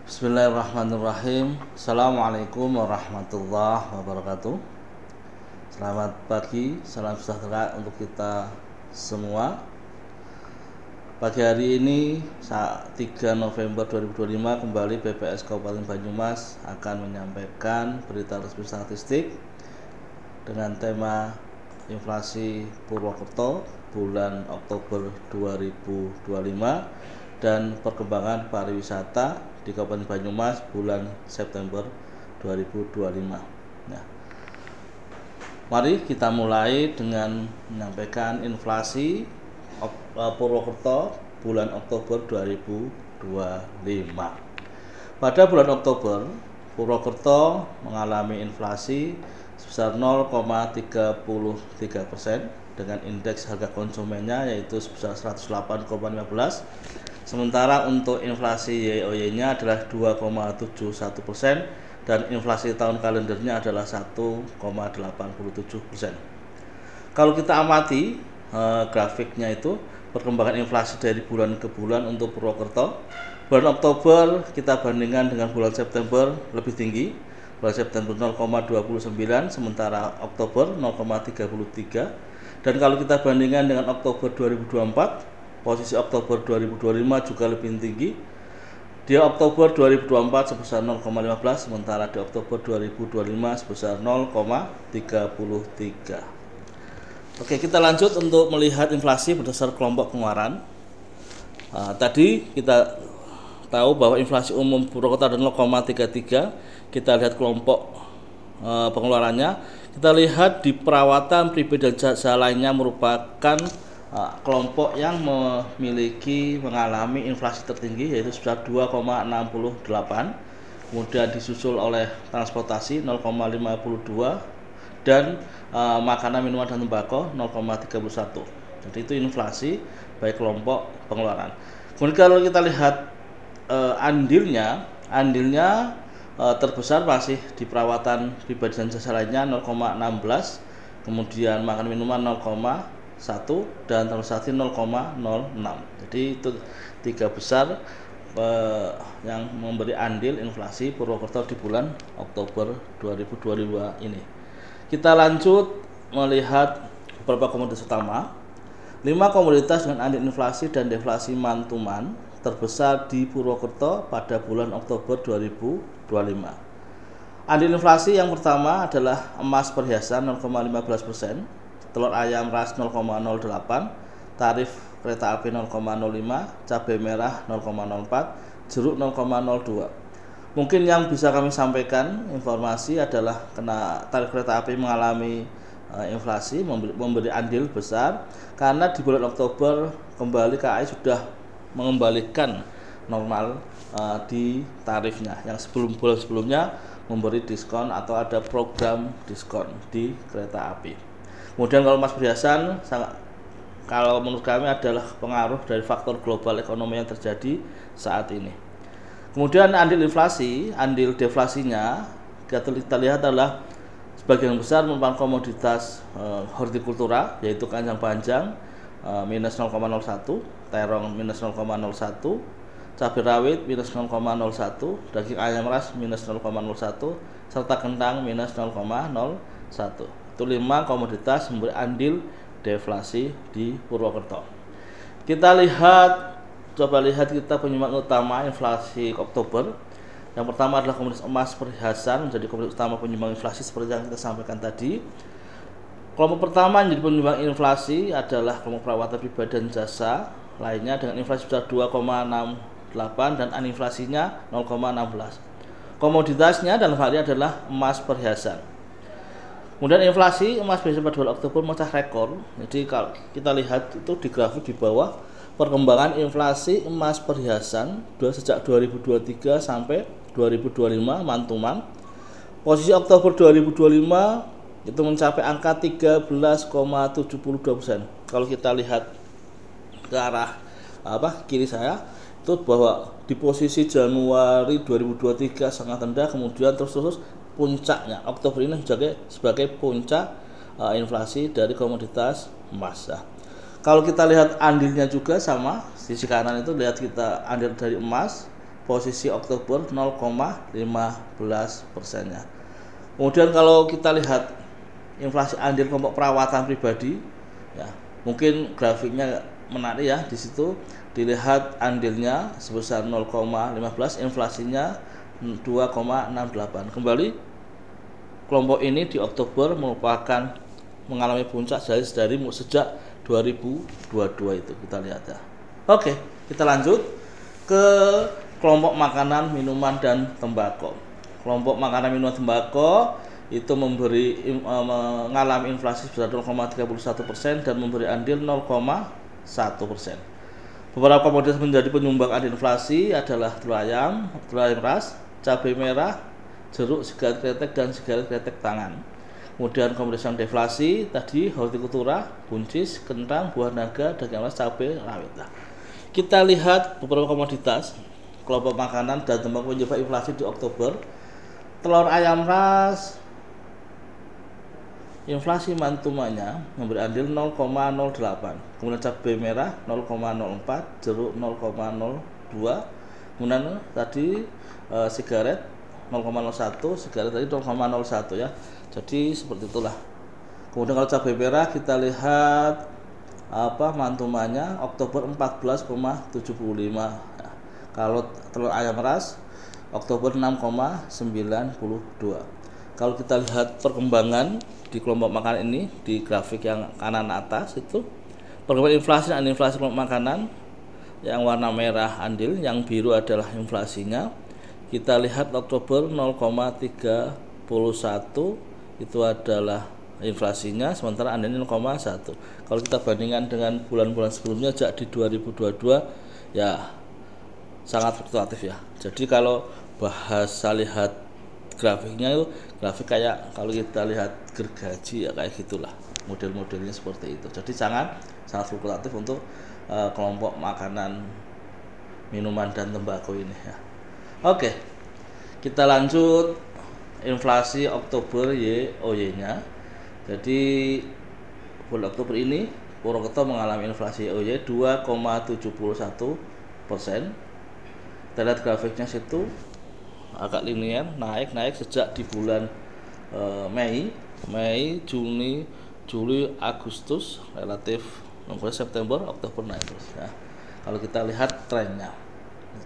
Bismillahirrahmanirrahim. Assalamualaikum warahmatullahi wabarakatuh. Selamat pagi, salam sejahtera untuk kita semua. Pagi hari ini 3 November 2025 kembali BPS Kabupaten Banyumas akan menyampaikan berita resmi statistik dengan tema inflasi Purwokerto bulan Oktober 2025 dan perkembangan pariwisata di Kabupaten Banyumas bulan September 2025. Nah, mari kita mulai dengan menyampaikan inflasi Purwokerto bulan Oktober 2025. Pada bulan Oktober, Purwokerto mengalami inflasi sebesar 0,33% dengan indeks harga konsumennya yaitu sebesar 108,15. Sementara untuk inflasi YoY-nya adalah 2,71% dan inflasi tahun kalendernya adalah 1,87%. Kalau kita amati grafiknya itu perkembangan inflasi dari bulan ke bulan untuk Purwokerto. Bulan Oktober kita bandingkan dengan bulan September lebih tinggi. Bulan September 0,29 sementara Oktober 0,33. Dan kalau kita bandingkan dengan Oktober 2024, posisi Oktober 2025 juga lebih tinggi. Di Oktober 2024 sebesar 0,15 sementara di Oktober 2025 sebesar 0,33. Oke, kita lanjut untuk melihat inflasi berdasar kelompok pengeluaran. Tadi kita tahu bahwa inflasi umum Purwokerto adalah 0,33. Kita lihat kelompok pengeluarannya. Kita lihat di perawatan pribadi dan jasa lainnya merupakan kelompok yang mengalami inflasi tertinggi yaitu sebesar 2,68, kemudian disusul oleh transportasi 0,52 dan makanan, minuman dan tembakau 0,31. Jadi itu inflasi baik kelompok pengeluaran. Kemudian kalau kita lihat andilnya terbesar masih di perawatan pribadi dan jasa lainnya 0,16, kemudian makanan minuman 0,1 dan transportasi 0,06. Jadi itu tiga besar yang memberi andil inflasi Purwokerto di bulan Oktober 2022 ini. Kita lanjut melihat beberapa komoditas utama. 5 komoditas dengan andil inflasi dan deflasi month-to-month terbesar di Purwokerto pada bulan Oktober 2025. Andil inflasi yang pertama adalah emas perhiasan 0,15%, telur ayam ras 0,08, tarif kereta api 0,05, cabai merah 0,04, jeruk 0,02. Mungkin yang bisa kami sampaikan informasi adalah karena tarif kereta api mengalami inflasi memberi andil besar karena di bulan Oktober kembali KAI sudah mengembalikan normal di tarifnya yang bulan sebelumnya memberi diskon atau ada program diskon di kereta api. Kemudian kalau emas perhiasan kalau menurut kami adalah pengaruh dari faktor global ekonomi yang terjadi saat ini. Kemudian andil inflasi, andil deflasinya kita lihat adalah sebagian besar merupakan komoditas hortikultura yaitu kacang panjang minus 0,01, terong minus 0,01, cabai rawit minus 0,01, daging ayam ras minus 0,01, serta kentang minus 0,01. Itu 5 komoditas memberi andil deflasi di Purwokerto. Kita coba lihat kita penyumbang utama inflasi Oktober. Yang pertama adalah komoditas emas perhiasan menjadi komoditas utama penyumbang inflasi seperti yang kita sampaikan tadi. Kelompok pertama yang menjadi penyumbang inflasi adalah kelompok perawatan pribadi dan jasa lainnya dengan inflasi sebesar 2,68 dan inflasinya 0,16. Komoditasnya dalam hal ini adalah emas perhiasan. Kemudian inflasi emas perhiasan pada bulan Oktober memecah rekor. Jadi kalau kita lihat itu di grafik di bawah perkembangan inflasi emas perhiasan sejak 2023 sampai 2025 month-to-month. Posisi Oktober 2025 itu mencapai angka 13,72%. Kalau kita lihat ke arah kiri saya itu bahwa di posisi Januari 2023 sangat rendah, kemudian terus puncaknya Oktober ini sebagai puncak inflasi dari komoditas emas. Kalau kita lihat andilnya juga sama, sisi kanan itu lihat kita andil dari emas posisi Oktober 0,15%-nya. Kemudian kalau kita lihat inflasi andil kelompok perawatan pribadi, ya mungkin grafiknya menarik ya. Di situ dilihat andilnya sebesar 0,15, inflasinya 2,68. Kembali kelompok ini di Oktober merupakan mengalami puncak dari sejak 2022 itu kita lihat ya. Oke, kita lanjut ke kelompok makanan, minuman dan tembakau. Kelompok makanan, minuman, tembakau itu mengalami inflasi sebesar 0,31% dan memberi andil 0,1%. Beberapa komoditas menjadi penyumbang andil inflasi adalah telur ayam ras, cabai merah, jeruk, sigaret kretek dan sigaret kretek tangan. Kemudian komoditas yang deflasi tadi hortikultura, buncis, kentang, buah naga, daging ras, cabai rawit. Nah, kita lihat beberapa komoditas kelompok makanan dan tembakau menyebabkan inflasi di Oktober. Telur ayam ras, inflasi mantumannya memberi andil 0,08. Kemudian cabai merah 0,04, jeruk 0,02. Kemudian tadi sigaret 0,01, sigaret tadi 0,01 ya. Jadi seperti itulah. Kemudian kalau cabai merah kita lihat mantumannya Oktober 14,75. Nah, kalau telur ayam ras Oktober 6,92. Kalau kita lihat perkembangan di kelompok makanan ini di grafik yang kanan atas itu perkembangan inflasi dan inflasi kelompok makanan, yang warna merah andil, yang biru adalah inflasinya. Kita lihat Oktober 0,31 itu adalah inflasinya, sementara andilnya 0,1. Kalau kita bandingkan dengan bulan-bulan sebelumnya sejak di 2022 ya sangat fluktuatif ya. Jadi kalau bahasa lihat grafiknya itu grafik kayak kalau kita lihat gergaji ya kayak gitulah, model-modelnya seperti itu. Jadi sangat fluktuatif untuk kelompok makanan, minuman dan tembakau ini ya. Oke, kita lanjut inflasi Oktober YoY-nya. Jadi bulan Oktober ini Purwokerto mengalami inflasi YoY 2,71%. Kita lihat grafiknya situ agak linear, naik sejak di bulan Mei, Juni, Juli, Agustus relatif, kemudian September, Oktober naik terus. Nah, kalau kita lihat trennya,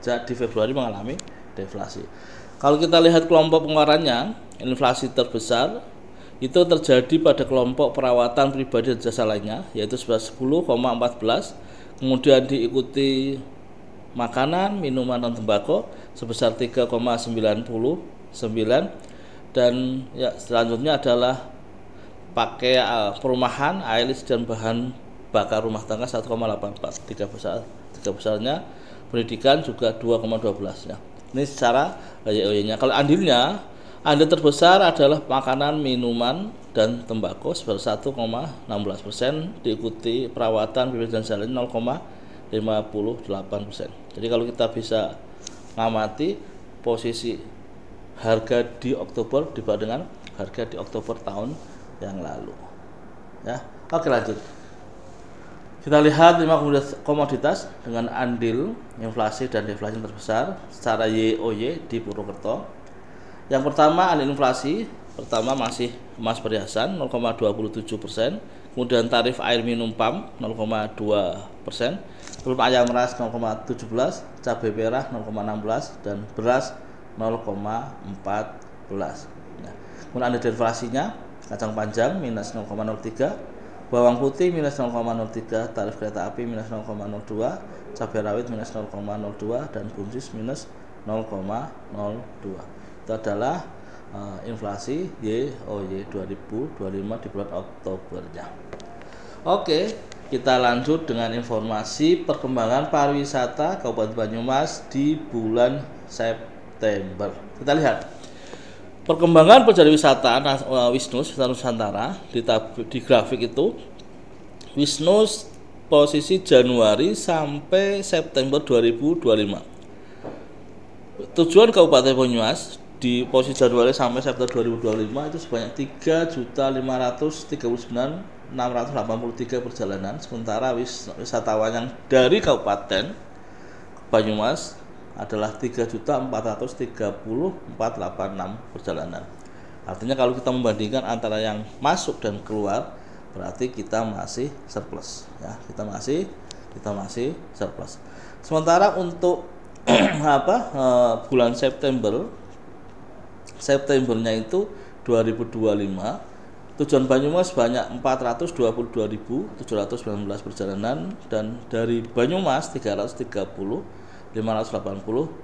sejak di Februari mengalami deflasi. Kalau kita lihat kelompok pengeluarannya, inflasi terbesar itu terjadi pada kelompok perawatan pribadi dan jasa lainnya, yaitu sebesar 10,14. Kemudian diikuti makanan, minuman dan tembakau sebesar 3,99, dan ya selanjutnya adalah pakai perumahan, air listrik dan bahan bakar rumah tangga 1,84. Tiga besarnya pendidikan juga 2,12 ya. Ini secara YoY-nya. Kalau andilnya, andil terbesar adalah makanan, minuman dan tembakau sebesar 1,16%, diikuti perawatan pribadi dan jasa lain 0,58%. Jadi kalau kita bisa ngamati posisi harga di Oktober dibanding dengan harga di Oktober tahun yang lalu. Ya, oke lanjut. Kita lihat 5 komoditas dengan andil inflasi dan deflasi yang terbesar secara YoY di Purwokerto. Yang pertama andil inflasi pertama masih emas perhiasan 0,27%. Kemudian tarif air minum PAM 0,2%, telur ayam ras 0,17%, cabai merah 0,16% dan beras 0,14%. Nah, kemudian ada deflasinya kacang panjang minus 0,03%, bawang putih minus 0,03%, tarif kereta api minus 0,02%, cabai rawit minus 0,02% dan buncis minus 0,02%. Itu adalah inflasi YoY 2025 di bulan Oktobernya. Oke, kita lanjut dengan informasi perkembangan pariwisata Kabupaten Banyumas di bulan September. Kita lihat perkembangan perjalanan wisata Wisnus Nusantara di grafik itu. Wisnus posisi Januari sampai September 2025. Tujuan Kabupaten Banyumas di posisi Januari sampai September 2025 itu sebanyak 3.539.683 perjalanan. Sementara wisatawan yang dari Kabupaten Banyumas adalah 3.434.086 perjalanan. Artinya kalau kita membandingkan antara yang masuk dan keluar, berarti kita masih surplus ya, kita masih surplus. Sementara untuk bulan Septembernya itu 2025, tujuan Banyumas sebanyak 422.719 perjalanan, dan dari Banyumas 330.580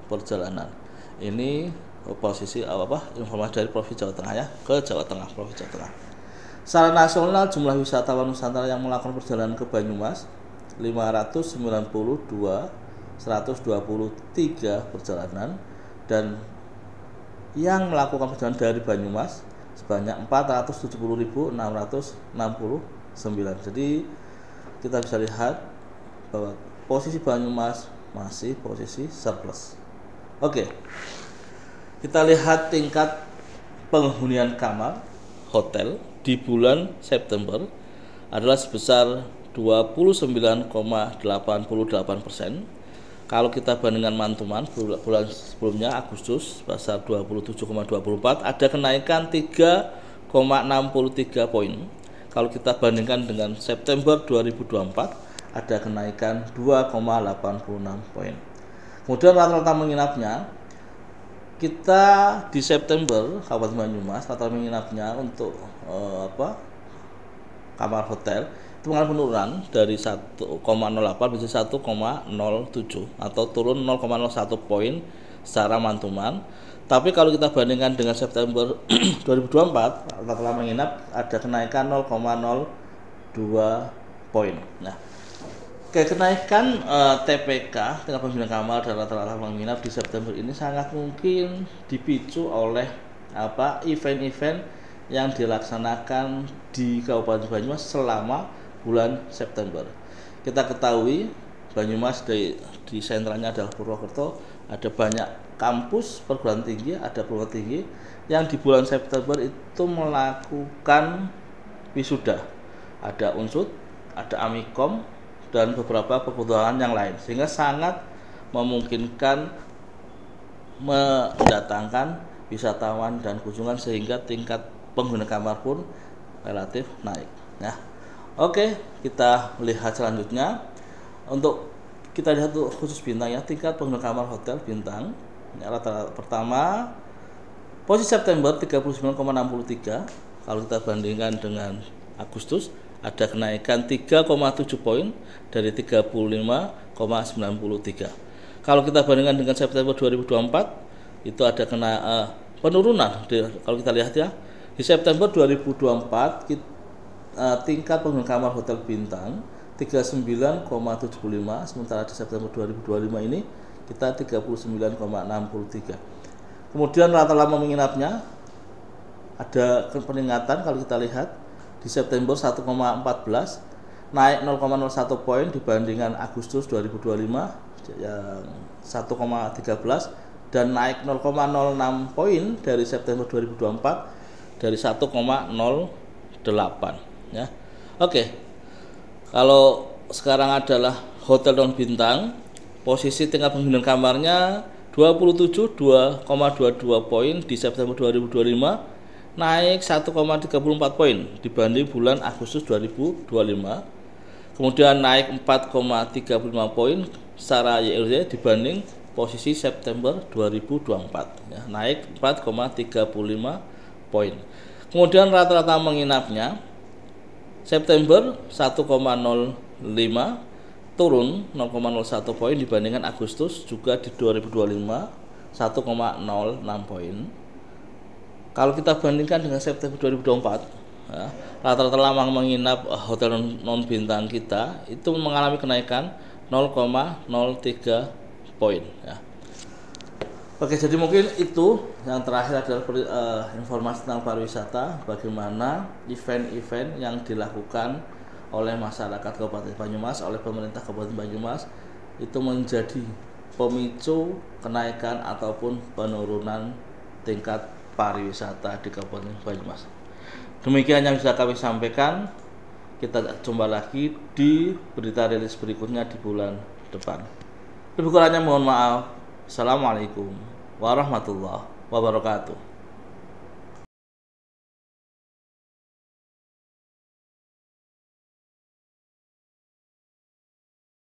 perjalanan. Ini posisi informasi dari Provinsi Jawa Tengah ya, ke Jawa Tengah, Provinsi Jawa Tengah. Secara nasional jumlah wisatawan Nusantara yang melakukan perjalanan ke Banyumas 592.123 perjalanan, dan yang melakukan perjalanan dari Banyumas sebanyak 470.669. Jadi kita bisa lihat bahwa posisi Banyumas masih posisi surplus. Oke. Kita lihat tingkat penghunian kamar hotel di bulan September adalah sebesar 29,88%. Kalau kita bandingkan mantuman bulan sebelumnya Agustus sebesar 27,24, ada kenaikan 3,63 poin. Kalau kita bandingkan dengan September 2024, ada kenaikan 2,86 poin. Kemudian rata-rata menginapnya, kita di September Kabupaten Banyumas rata-rata menginapnya untuk kamar hotel itu mengalami penurunan dari 1,08 menjadi 1,07 atau turun 0,01 poin secara mantuman. Tapi kalau kita bandingkan dengan September 2024, rata-rata menginap ada kenaikan 0,02 poin. Nah, kenaikan TPK tingkat penghunian kamar dan rata-rata menginap di September ini sangat mungkin dipicu oleh event-event yang dilaksanakan di Kabupaten Banyumas selama bulan September. Kita ketahui Banyumas di sentranya adalah Purwokerto, ada banyak kampus perguruan tinggi, ada perguruan tinggi yang di bulan September itu melakukan wisuda. Ada Unsud, ada Amikom, dan beberapa perguruan yang lain, sehingga sangat memungkinkan mendatangkan wisatawan dan kunjungan, sehingga tingkat penghuni kamar pun relatif naik ya. Oke, kita lihat selanjutnya. Untuk kita lihat khusus bintang ya, tingkat penghuni kamar hotel bintang ya, rata-rata pertama posisi September 39,63. Kalau kita bandingkan dengan Agustus, ada kenaikan 3,7 poin dari 35,93. Kalau kita bandingkan dengan September 2024, itu ada penurunan. Kalau kita lihat ya, di September 2024 tingkat penghuni kamar hotel bintang 39,75, sementara di September 2025 ini kita 39,63. Kemudian rata lama menginapnya ada peningkatan. Kalau kita lihat di September 1,14, naik 0,01 poin dibandingkan Agustus 2025 yang 1,13, dan naik 0,06 poin dari September 2024 dari 1,08 ya. Oke. Kalau sekarang adalah hotel non bintang, posisi tingkat penghunian kamarnya 27,22 poin di September 2025, naik 1,34 poin dibanding bulan Agustus 2025. Kemudian naik 4,35 poin secara YoY dibanding posisi September 2024 ya, naik 4,35 poin. Kemudian rata-rata menginapnya September 1,05, turun 0,01 poin dibandingkan Agustus juga di 2025 1,06 poin. Kalau kita bandingkan dengan September 2024 ya, rata-rata lama menginap hotel non bintang kita itu mengalami kenaikan 0,03 poin ya. Oke, jadi mungkin itu yang terakhir adalah informasi tentang pariwisata, bagaimana event-event yang dilakukan oleh masyarakat Kabupaten Banyumas, oleh pemerintah Kabupaten Banyumas itu menjadi pemicu kenaikan ataupun penurunan tingkat pariwisata di Kabupaten Banyumas. Demikian yang bisa kami sampaikan. Kita jumpa lagi di berita rilis berikutnya di bulan depan. Lebih kurangnya mohon maaf. Assalamualaikum warahmatullahi wabarakatuh.